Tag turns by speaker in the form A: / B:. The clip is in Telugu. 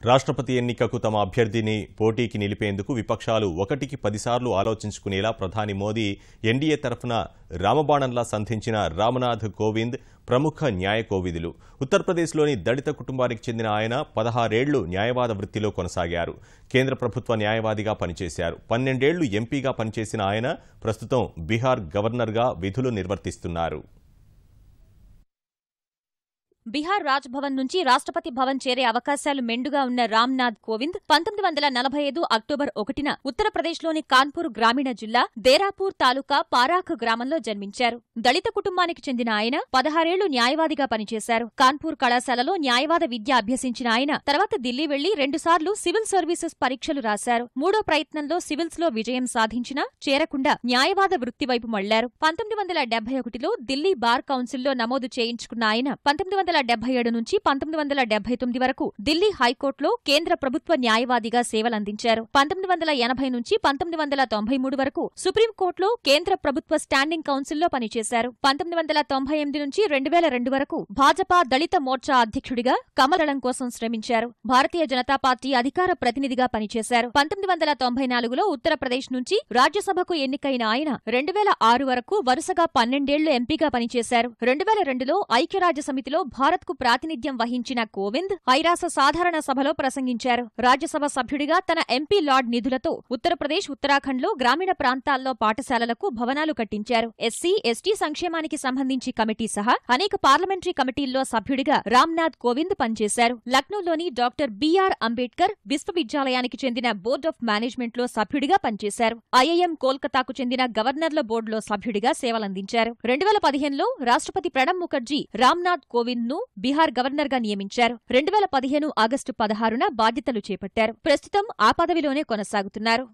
A: రాష్ట్రపతి ఎన్నికకు తమ అభ్యర్థిని పోటీకి నిలిపేందుకు విపక్షాలు 1కి 10 సార్లు ఆలోచించుకునేలా ప్రధాని మోదీ ఎన్డీఏ తరఫున రామబాణంలా సంధించిన రామ్నాథ్ కోవింద్ ప్రముఖ న్యాయ కోవిదులు. ఉత్తరప్రదేశ్లోని దళిత కుటుంబానికి చెందిన ఆయన 16 ఏళ్లు న్యాయవాద వృత్తిలో కొనసాగారు. కేంద్ర ప్రభుత్వ న్యాయవాదిగా పనిచేశారు. 12 ఏళ్లు ఎంపీగా పనిచేసిన ఆయన ప్రస్తుతం బీహార్ గవర్నర్గా విధులు నిర్వర్తిస్తున్నారు.
B: బీహార్ రాజ్ భవన్ నుంచి రాష్ట్రపతి భవన్ చేరే అవకాశాలు మెండుగా ఉన్న రామ్నాథ్ కోవింద్ 1945 అక్టోబర్ 1న ఉత్తరప్రదేశ్లోని కాన్పూర్ గ్రామీణ జిల్లా దేరాపూర్ తాలూకా పారాఖ్ గ్రామంలో జన్మించారు. దళిత కుటుంబానికి చెందిన ఆయన 16 ఏళ్లు న్యాయవాదిగా పనిచేశారు. కాన్పూర్ కళాశాలలో న్యాయవాద విద్య అభ్యసించిన ఆయన తర్వాత ఢిల్లీ వెళ్లి 2 సార్లు సివిల్ సర్వీసెస్ పరీక్షలు రాశారు. మూడో ప్రయత్నంలో సివిల్స్లో విజయం సాధించినా చేరకుండా న్యాయవాద వృత్తి వైపు మళ్లారు. 1971లో ఢిల్లీ బార్ కౌన్సిల్లో నమోదు చేయించుకున్న ఆయన 1977 నుంచి 1979 వరకు ఢిల్లీ హైకోర్టులో కేంద్ర ప్రభుత్వ న్యాయవాదిగా సేవలందించారు. 1980 నుంచి 1993 వరకు సుప్రీంకోర్టులో కేంద్ర ప్రభుత్వ స్టాండింగ్ కౌన్సిల్లో పనిచేశారు. 1998 నుంచి 2002 వరకు భాజపా దళిత మోర్చా అధ్యక్షుడిగా కమలదళం కోసం శ్రమించారు. భారతీయ జనతా పార్టీ అధికార ప్రతినిధిగా పనిచేశారు. 1994లో ఉత్తరప్రదేశ్ నుంచి రాజ్యసభకు ఎన్నికైన ఆయన 2006 వరకు వరుసగా 12 ఏళ్లు ఎంపీగా పనిచేశారు. 2002లో ఐక్యరాజ్యసమితిలో భారత్కు ప్రాతినిధ్యం వహించిన కోవింద్ ఐరాస సాధారణ సభలో ప్రసంగించారు. రాజ్యసభ సభ్యుడిగా తన ఎంపీ లార్డ్ నిధులతో ఉత్తరప్రదేశ్, ఉత్తరాఖండ్లో గ్రామీణ ప్రాంతాల్లో పాఠశాలలకు భవనాలు కట్టించారు. ఎస్సీ, ఎస్టీ సంక్షేమానికి సంబంధించి కమిటీ సహా అనేక పార్లమెంటరీ కమిటీల్లో సభ్యుడిగా రామ్నాథ్ కోవింద్ పనిచేశారు. లక్నోలోని డాక్టర్ బిఆర్ అంబేడ్కర్ విశ్వవిద్యాలయానికి చెందిన బోర్డ్ ఆఫ్ మేనేజ్మెంట్లో సభ్యుడిగా పనిచేశారు. ఐఐఎం కోల్కతాకు చెందిన గవర్నర్ల బోర్డులో సభ్యుడిగా సేవలందించారు. 2015లో రాష్ట్రపతి ప్రణబ్ ముఖర్జీ రామ్నాథ్ కోవింద్ ను బీహార్ గవర్నర్గా నియమించారు. 2015 ఆగస్టు 16న బాధ్యతలు చేపట్టారు. ప్రస్తుతం ఆ పదవిలోనే కొనసాగుతున్నారు.